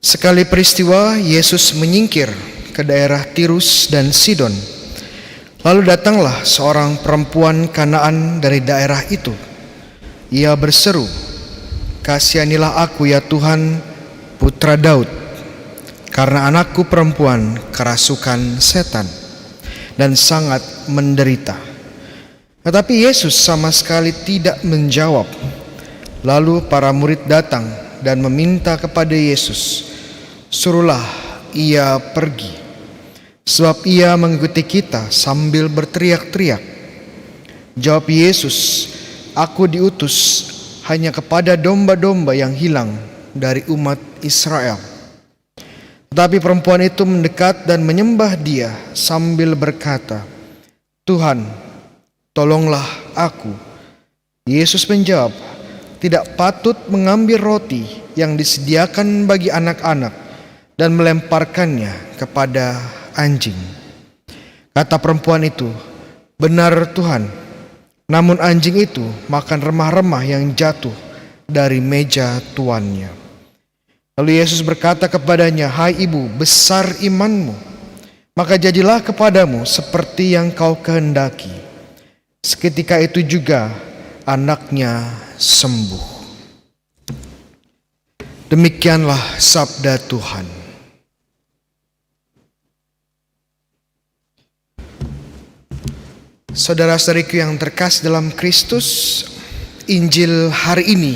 Sekali peristiwa, Yesus menyingkir ke daerah Tirus dan Sidon. Lalu datanglah seorang perempuan Kanaan dari daerah itu. Ia berseru, "Kasihanilah aku ya Tuhan, putra Daud, karena anakku perempuan kerasukan setan dan sangat menderita." Tetapi Yesus sama sekali tidak menjawab. Lalu para murid datang dan meminta kepada Yesus, "Suruhlah ia pergi, sebab ia mengikuti kita sambil berteriak-teriak." Jawab Yesus, "Aku diutus hanya kepada domba-domba yang hilang dari umat Israel." Tetapi perempuan itu mendekat dan menyembah dia sambil berkata, "Tuhan, tolonglah aku." Yesus menjawab, "Tidak patut mengambil roti yang disediakan bagi anak-anak dan melemparkannya kepada anjing." Kata perempuan itu, "Benar Tuhan, namun anjing itu makan remah-remah yang jatuh dari meja tuannya." Lalu Yesus berkata kepadanya, "Hai ibu, besar imanmu, maka jadilah kepadamu seperti yang kau kehendaki." Seketika itu juga anaknya sembuh. Demikianlah sabda Tuhan. Saudara-saudariku yang terkasih dalam Kristus, Injil hari ini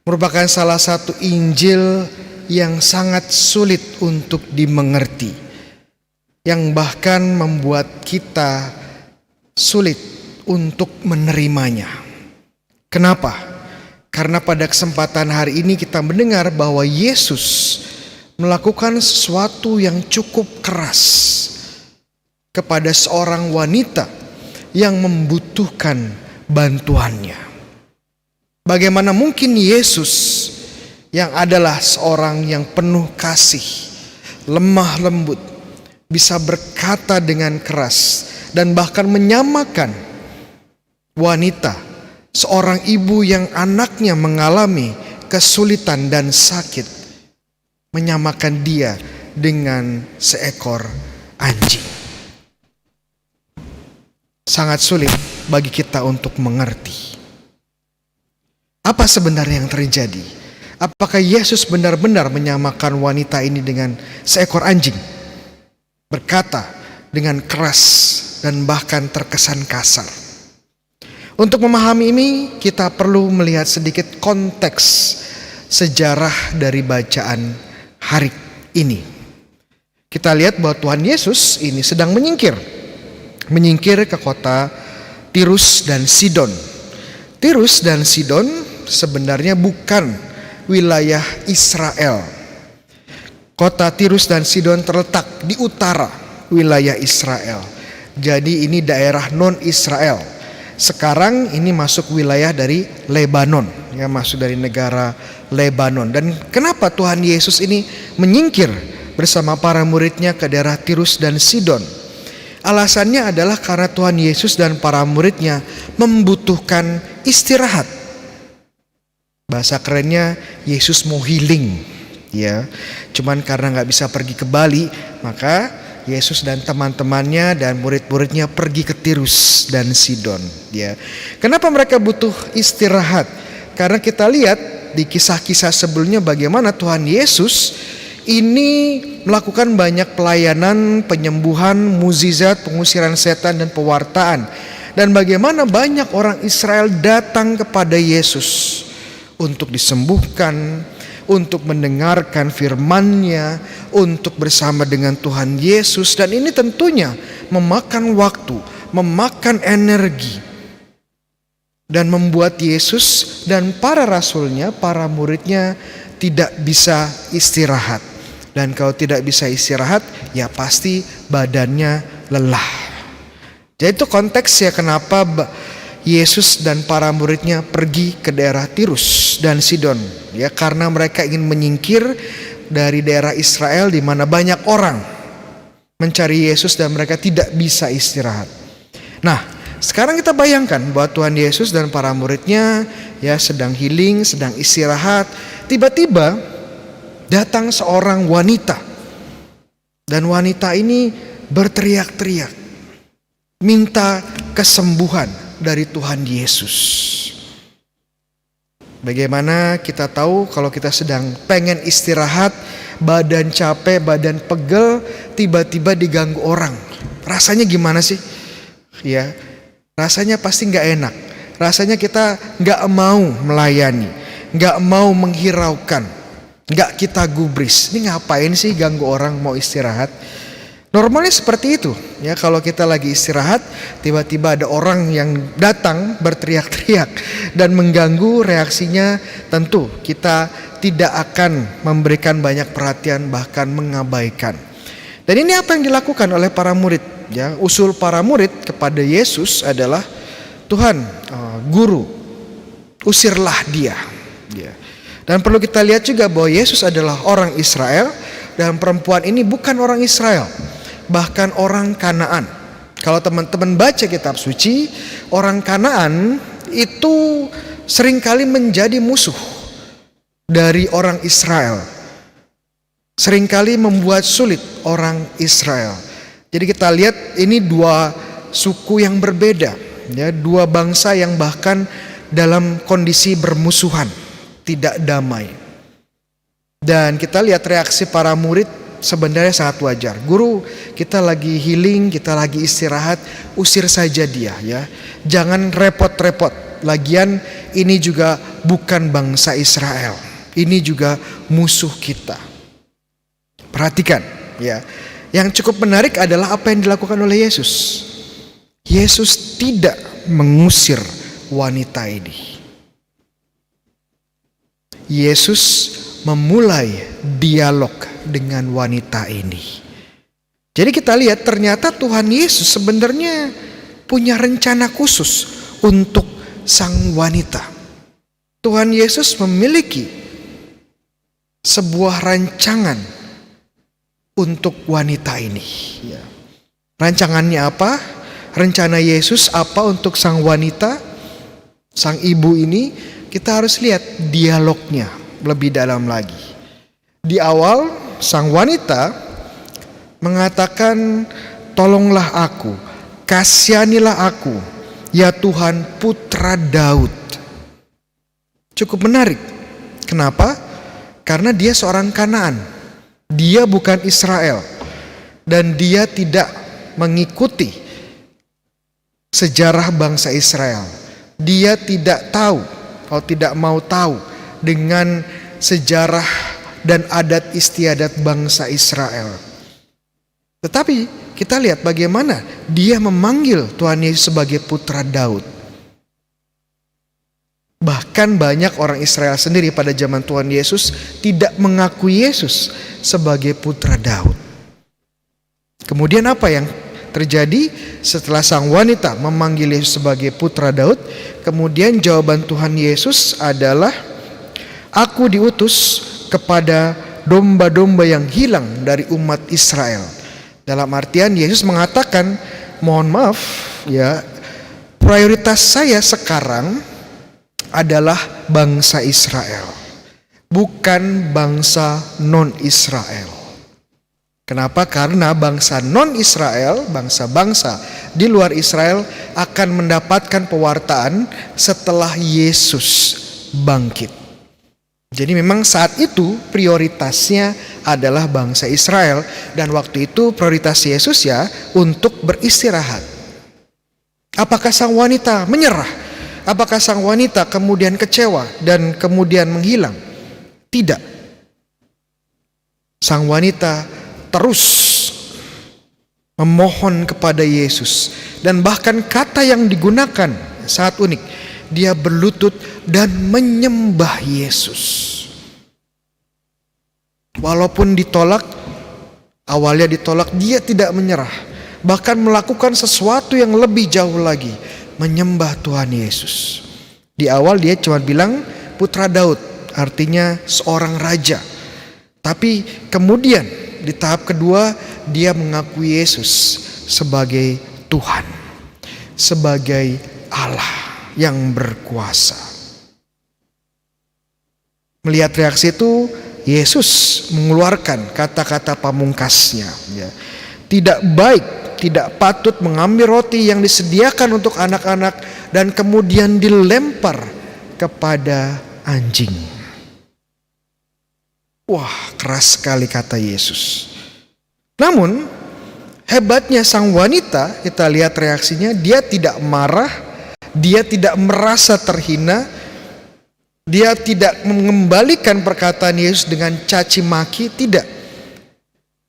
merupakan salah satu Injil yang sangat sulit untuk dimengerti, yang bahkan membuat kita sulit untuk menerimanya. Kenapa? Karena pada kesempatan hari ini kita mendengar bahwa Yesus melakukan sesuatu yang cukup keras kepada seorang wanita yang membutuhkan bantuannya. Bagaimana mungkin Yesus yang adalah seorang yang penuh kasih, lemah lembut, bisa berkata dengan keras dan bahkan menyamakan wanita, seorang ibu yang anaknya mengalami kesulitan dan sakit, menyamakan dia dengan seekor anjing. Sangat sulit bagi kita untuk mengerti. Apa sebenarnya yang terjadi? Apakah Yesus benar-benar menyamakan wanita ini dengan seekor anjing? Berkata dengan keras dan bahkan terkesan kasar. Untuk memahami ini, kita perlu melihat sedikit konteks sejarah dari bacaan hari ini. Kita lihat bahwa Tuhan Yesus ini sedang menyingkir ke kota Tirus dan Sidon. Tirus dan Sidon sebenarnya bukan wilayah Israel. Kota Tirus dan Sidon terletak di utara wilayah Israel. Jadi ini daerah non-Israel. Sekarang ini masuk wilayah dari Lebanon, ya, masuk dari negara Lebanon. Dan kenapa Tuhan Yesus ini menyingkir bersama para muridnya ke daerah Tirus dan Sidon? Alasannya adalah karena Tuhan Yesus dan para muridnya membutuhkan istirahat. Bahasa kerennya, Yesus mau healing, ya. Cuman karena nggak bisa pergi ke Bali, maka Yesus dan teman-temannya dan murid-muridnya pergi ke Tirus dan Sidon, ya. Kenapa mereka butuh istirahat? Karena kita lihat di kisah-kisah sebelumnya bagaimana Tuhan Yesus ini melakukan banyak pelayanan, penyembuhan, mukjizat, pengusiran setan dan pewartaan. Dan bagaimana banyak orang Israel datang kepada Yesus untuk disembuhkan, untuk mendengarkan firman-Nya, untuk bersama dengan Tuhan Yesus. Dan ini tentunya memakan waktu, memakan energi, dan membuat Yesus dan para rasulnya, para muridnya tidak bisa istirahat. Dan kalau tidak bisa istirahat, ya pasti badannya lelah. Jadi itu konteksnya kenapa Yesus dan para muridnya pergi ke daerah Tirus dan Sidon, ya, karena mereka ingin menyingkir dari daerah Israel di mana banyak orang mencari Yesus dan mereka tidak bisa istirahat. Nah, sekarang kita bayangkan bahwa Tuhan Yesus dan para muridnya ya sedang healing, sedang istirahat. Tiba-tiba datang seorang wanita. Dan wanita ini berteriak-teriak, minta kesembuhan dari Tuhan Yesus. Bagaimana kita tahu kalau kita sedang pengen istirahat, badan capek, badan pegel, tiba-tiba diganggu orang. Rasanya gimana sih? Ya, rasanya pasti nggak enak. Rasanya kita nggak mau melayani, nggak mau menghiraukan, nggak kita gubris. Ini ngapain sih ganggu orang mau istirahat? Normalnya seperti itu. Ya, kalau kita lagi istirahat, tiba-tiba ada orang yang datang berteriak-teriak dan mengganggu, reaksinya tentu kita tidak akan memberikan banyak perhatian, bahkan mengabaikan. Dan ini apa yang dilakukan oleh para murid. Ya, usul para murid kepada Yesus adalah, Tuhan, Guru, usirlah dia. Ya. Dan perlu kita lihat juga bahwa Yesus adalah orang Israel dan perempuan ini bukan orang Israel, bahkan orang Kanaan. Kalau teman-teman baca kitab suci, orang Kanaan itu seringkali menjadi musuh dari orang Israel. Seringkali membuat sulit orang Israel. Jadi kita lihat ini dua suku yang berbeda, ya, dua bangsa yang bahkan dalam kondisi bermusuhan, tidak damai. Dan kita lihat reaksi para murid sebenarnya sangat wajar. Guru, kita lagi healing, kita lagi istirahat, usir saja dia, ya. Jangan repot-repot. Lagian ini juga bukan bangsa Israel. Ini juga musuh kita. Perhatikan, ya. Yang cukup menarik adalah apa yang dilakukan oleh Yesus. Yesus tidak mengusir wanita ini. Yesus memulai dialog dengan wanita ini. Jadi kita lihat ternyata Tuhan Yesus sebenarnya punya rencana khusus untuk sang wanita. Tuhan Yesus memiliki sebuah rancangan untuk wanita ini. Ya. Rancangannya apa? Rencana Yesus apa untuk sang wanita, sang ibu ini? Kita harus lihat dialognya lebih dalam lagi. Di awal sang wanita mengatakan, tolonglah aku, kasihanilah aku, ya Tuhan putra Daud. Cukup menarik. Kenapa? Karena dia seorang Kanaan. Dia bukan Israel. Dan dia tidak mengikuti sejarah bangsa Israel. Dia tidak tahu, kalau tidak mau tahu dengan sejarah dan adat istiadat bangsa Israel. Tetapi kita lihat bagaimana dia memanggil Tuhan Yesus sebagai putra Daud. Bahkan banyak orang Israel sendiri pada zaman Tuhan Yesus tidak mengakui Yesus sebagai putra Daud. Kemudian apa yang terjadi setelah sang wanita memanggil Yesus sebagai putra Daud? Kemudian jawaban Tuhan Yesus adalah, aku diutus kepada domba-domba yang hilang dari umat Israel. Dalam artian Yesus mengatakan, mohon maaf ya, prioritas saya sekarang adalah bangsa Israel, bukan bangsa non-Israel. Kenapa? Karena bangsa non-Israel, bangsa-bangsa di luar Israel akan mendapatkan pewartaan setelah Yesus bangkit. Jadi memang saat itu prioritasnya adalah bangsa Israel, dan waktu itu prioritas Yesus ya untuk beristirahat. Apakah sang wanita menyerah? Apakah sang wanita kemudian kecewa dan kemudian menghilang? Tidak. Sang wanita terus memohon kepada Yesus, dan bahkan kata yang digunakan sangat unik. Dia berlutut dan menyembah Yesus. Walaupun ditolak, awalnya ditolak, dia tidak menyerah. Bahkan melakukan sesuatu yang lebih jauh lagi, menyembah Tuhan Yesus. Di awal dia cuma bilang putra Daud, artinya seorang raja. Tapi kemudian di tahap kedua dia mengakui Yesus sebagai Tuhan, sebagai Allah yang berkuasa. Melihat reaksi itu, Yesus mengeluarkan kata-kata pamungkasnya, ya. Tidak baik, tidak patut mengambil roti yang disediakan untuk anak-anak dan kemudian dilempar kepada anjing. Wah, keras sekali kata Yesus. Namun hebatnya sang wanita, kita lihat reaksinya, dia tidak marah, dia tidak merasa terhina, dia tidak mengembalikan perkataan Yesus dengan caci maki, tidak.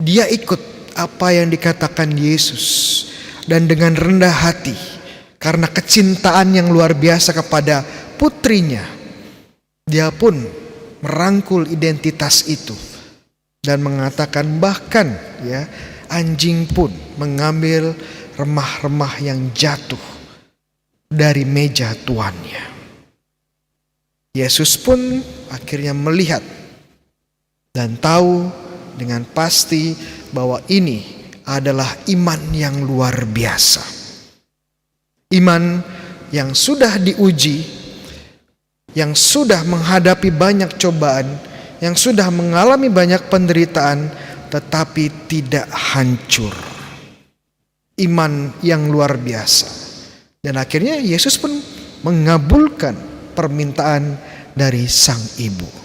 Dia ikut apa yang dikatakan Yesus dan dengan rendah hati karena kecintaan yang luar biasa kepada putrinya. Dia pun merangkul identitas itu dan mengatakan bahkan ya anjing pun mengambil remah-remah yang jatuh dari meja tuannya. Yesus pun akhirnya melihat dan tahu dengan pasti bahwa ini adalah iman yang luar biasa. Iman yang sudah diuji, yang sudah menghadapi banyak cobaan, yang sudah mengalami banyak penderitaan, tetapi tidak hancur. Iman yang luar biasa. Dan akhirnya Yesus pun mengabulkan permintaan dari sang ibu.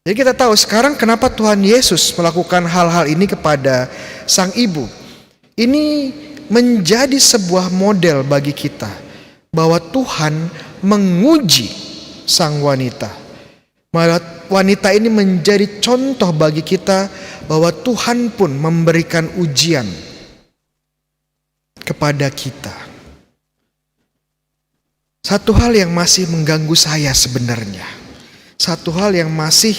Jadi kita tahu sekarang kenapa Tuhan Yesus melakukan hal-hal ini kepada sang ibu. Ini menjadi sebuah model bagi kita bahwa Tuhan menguji sang wanita. Wanita ini menjadi contoh bagi kita bahwa Tuhan pun memberikan ujian kepada kita. Satu hal yang masih mengganggu saya sebenarnya, satu hal yang masih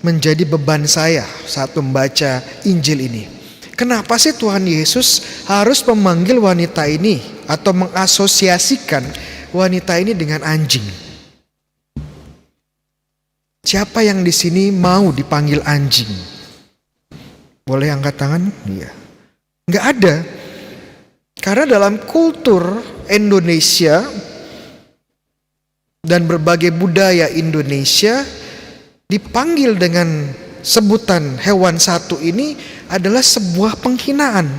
menjadi beban saya saat membaca Injil ini. Kenapa sih Tuhan Yesus harus memanggil wanita ini atau mengasosiasikan wanita ini dengan anjing? Siapa yang di sini mau dipanggil anjing? Boleh angkat tangan? Iya. Nggak ada. Karena dalam kultur Indonesia dan berbagai budaya Indonesia, dipanggil dengan sebutan hewan satu ini adalah sebuah penghinaan.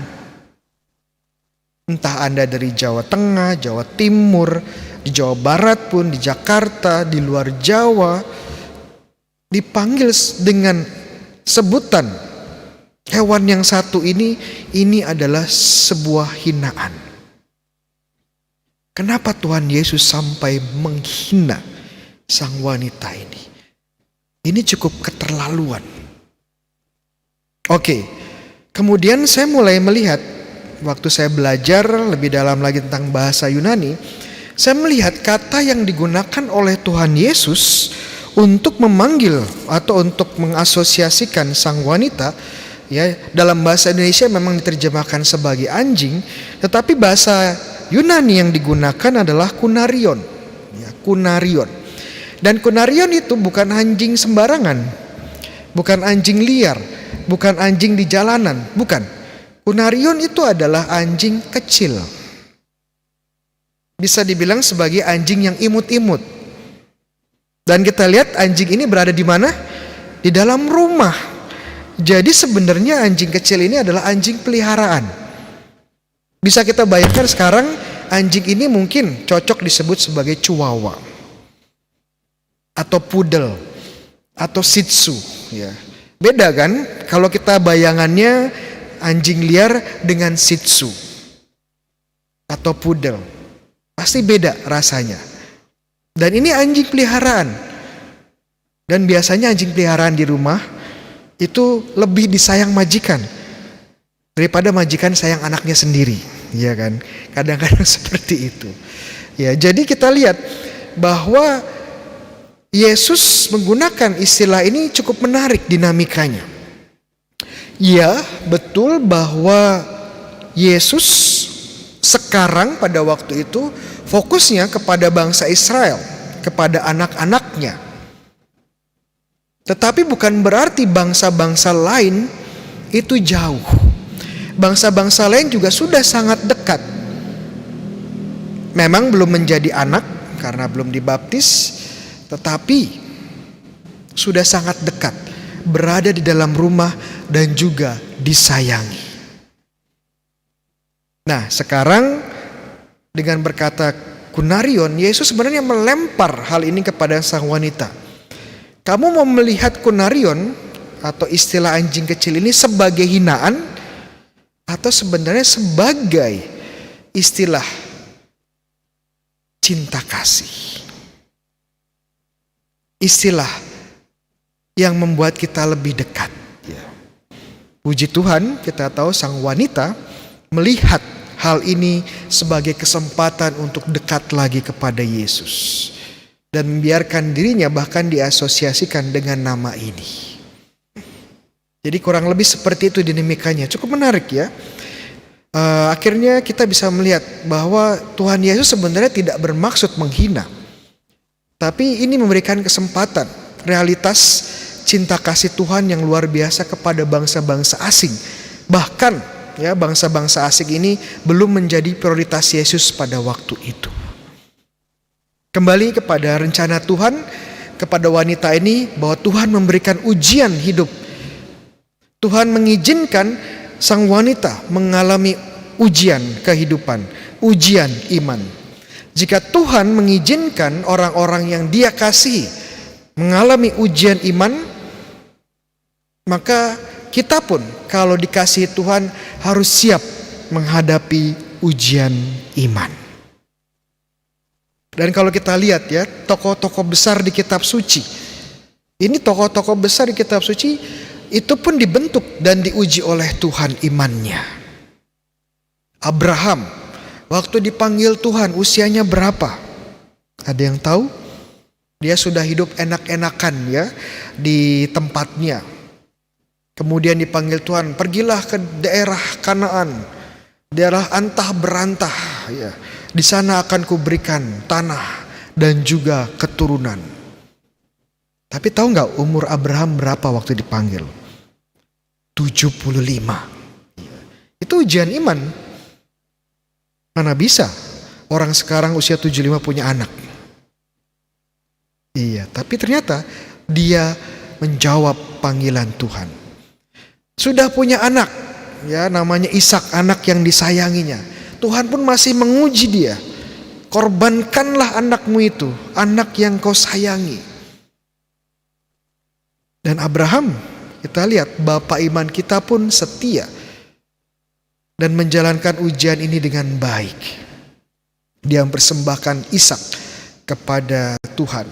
Entah Anda dari Jawa Tengah, Jawa Timur, di Jawa Barat pun, di Jakarta, di luar Jawa, dipanggil dengan sebutan hewan yang satu ini adalah sebuah hinaan. Kenapa Tuhan Yesus sampai menghina sang wanita ini? Ini cukup keterlaluan. Oke, kemudian saya mulai melihat, waktu saya belajar lebih dalam lagi tentang bahasa Yunani, saya melihat kata yang digunakan oleh Tuhan Yesus untuk memanggil atau untuk mengasosiasikan sang wanita, ya, dalam bahasa Indonesia memang diterjemahkan sebagai anjing, tetapi bahasa Yunani yang digunakan adalah kunarion, ya, kunarion. Dan kunarion itu bukan anjing sembarangan, bukan anjing liar, bukan anjing di jalanan, bukan. Kunarion itu adalah anjing kecil. Bisa dibilang sebagai anjing yang imut-imut. Dan kita lihat anjing ini berada di mana? Di dalam rumah. Jadi sebenarnya anjing kecil ini adalah anjing peliharaan. Bisa kita bayangkan sekarang anjing ini mungkin cocok disebut sebagai chihuahua atau poodle atau shih tzu, ya. Beda kan kalau kita bayangannya anjing liar dengan shih tzu atau poodle. Pasti beda rasanya. Dan ini anjing peliharaan. Dan biasanya anjing peliharaan di rumah itu lebih disayang majikan daripada majikan sayang anaknya sendiri, ya kan? Kadang-kadang seperti itu. Ya, jadi kita lihat bahwa Yesus menggunakan istilah ini cukup menarik dinamikanya. Ya, betul bahwa Yesus sekarang pada waktu itu fokusnya kepada bangsa Israel, kepada anak-anaknya. Tetapi bukan berarti bangsa-bangsa lain itu jauh. Bangsa-bangsa lain juga sudah sangat dekat. Memang belum menjadi anak karena belum dibaptis, tetapi sudah sangat dekat, berada di dalam rumah dan juga disayangi. Nah, sekarang dengan berkata kunarion, Yesus sebenarnya melempar hal ini kepada sang wanita. Kamu mau melihat kunarion atau istilah anjing kecil ini sebagai hinaan atau sebenarnya sebagai istilah cinta kasih? Istilah yang membuat kita lebih dekat. Puji Tuhan, kita tahu sang wanita melihat hal ini sebagai kesempatan untuk dekat lagi kepada Yesus dan membiarkan dirinya bahkan diasosiasikan dengan nama ini. Jadi kurang lebih seperti itu dinamikanya. Cukup menarik ya. Akhirnya kita bisa melihat bahwa Tuhan Yesus sebenarnya tidak bermaksud menghina, tapi ini memberikan kesempatan realitas cinta kasih Tuhan yang luar biasa kepada bangsa-bangsa asing. Bahkan ya, bangsa-bangsa asing ini belum menjadi prioritas Yesus pada waktu itu. Kembali kepada rencana Tuhan kepada wanita ini, bahwa Tuhan memberikan ujian hidup. Tuhan mengizinkan sang wanita mengalami ujian kehidupan, ujian iman. Jika Tuhan mengizinkan orang-orang yang Dia kasihi mengalami ujian iman, maka kita pun kalau dikasihi Tuhan harus siap menghadapi ujian iman. Dan kalau kita lihat ya, tokoh-tokoh besar di kitab suci, ini tokoh-tokoh besar di kitab suci itu pun dibentuk dan diuji oleh Tuhan imannya. Abraham, waktu dipanggil Tuhan usianya berapa? Ada yang tahu? Dia sudah hidup enak-enakan ya di tempatnya. Kemudian dipanggil Tuhan, pergilah ke daerah Kanaan, daerah antah berantah ya. Di sana akan kuberikan tanah dan juga keturunan. Tapi tahu nggak umur Abraham berapa waktu dipanggil? 75. Itu ujian iman. Mana bisa orang sekarang usia 75 punya anak? Iya, tapi ternyata dia menjawab panggilan Tuhan. Sudah punya anak, ya namanya Ishak, anak yang disayanginya. Tuhan pun masih menguji dia. Korbankanlah anakmu itu, anak yang kau sayangi. Dan Abraham, kita lihat bapak iman kita pun setia dan menjalankan ujian ini dengan baik. Dia mempersembahkan Ishak kepada Tuhan.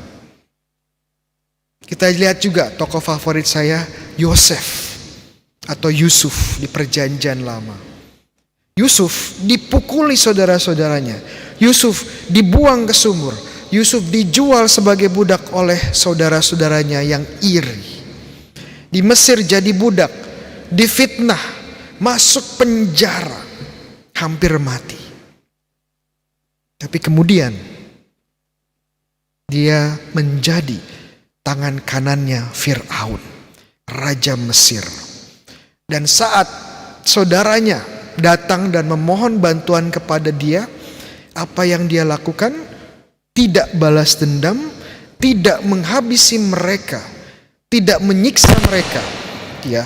Kita lihat juga tokoh favorit saya, Yosef atau Yusuf di Perjanjian Lama. Yusuf dipukuli saudara-saudaranya. Yusuf dibuang ke sumur. Yusuf dijual sebagai budak oleh saudara-saudaranya yang iri. Di Mesir jadi budak, difitnah, masuk penjara, hampir mati. Tapi kemudian dia menjadi tangan kanannya Fir'aun, raja Mesir. Dan saat saudaranya datang dan memohon bantuan kepada dia, apa yang dia lakukan? Tidak balas dendam, tidak menghabisi mereka, tidak menyiksa mereka, ya.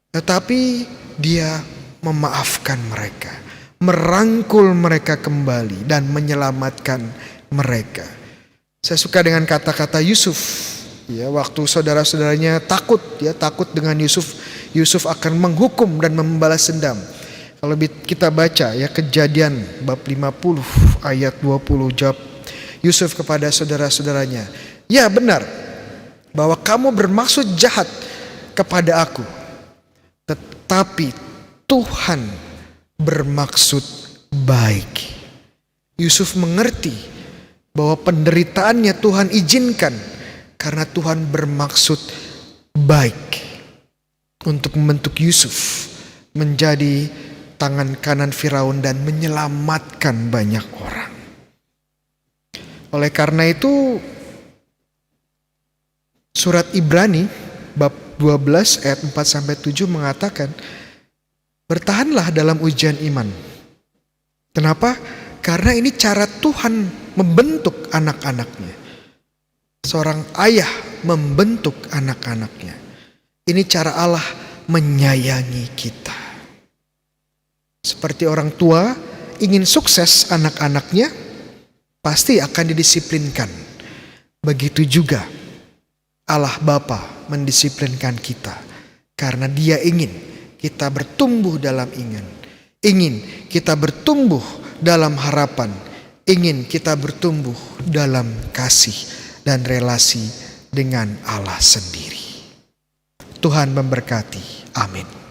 Tetapi dia memaafkan mereka, merangkul mereka kembali dan menyelamatkan mereka. Saya suka dengan kata-kata Yusuf, ya, waktu saudara-saudaranya takut, ya, takut dengan Yusuf. Yusuf akan menghukum dan membalas dendam. Kalau kita baca ya Kejadian bab 50 ayat 20, jawab Yusuf kepada saudara-saudaranya, ya benar bahwa kamu bermaksud jahat kepada aku, tetapi Tuhan bermaksud baik. Yusuf mengerti bahwa penderitaannya Tuhan izinkan karena Tuhan bermaksud baik untuk membentuk Yusuf menjadi tangan kanan Firaun dan menyelamatkan banyak orang. Oleh karena itu surat Ibrani bab 12 ayat 4-7 mengatakan, bertahanlah dalam ujian iman. Kenapa? Karena ini cara Tuhan membentuk anak-anaknya. Seorang ayah membentuk anak-anaknya. Ini cara Allah menyayangi kita. Seperti orang tua ingin sukses anak-anaknya, pasti akan didisiplinkan. Begitu juga Allah Bapa mendisiplinkan kita. Karena Dia ingin kita bertumbuh dalam iman. Ingin kita bertumbuh dalam harapan. Ingin kita bertumbuh dalam kasih dan relasi dengan Allah sendiri. Tuhan memberkati. Amin.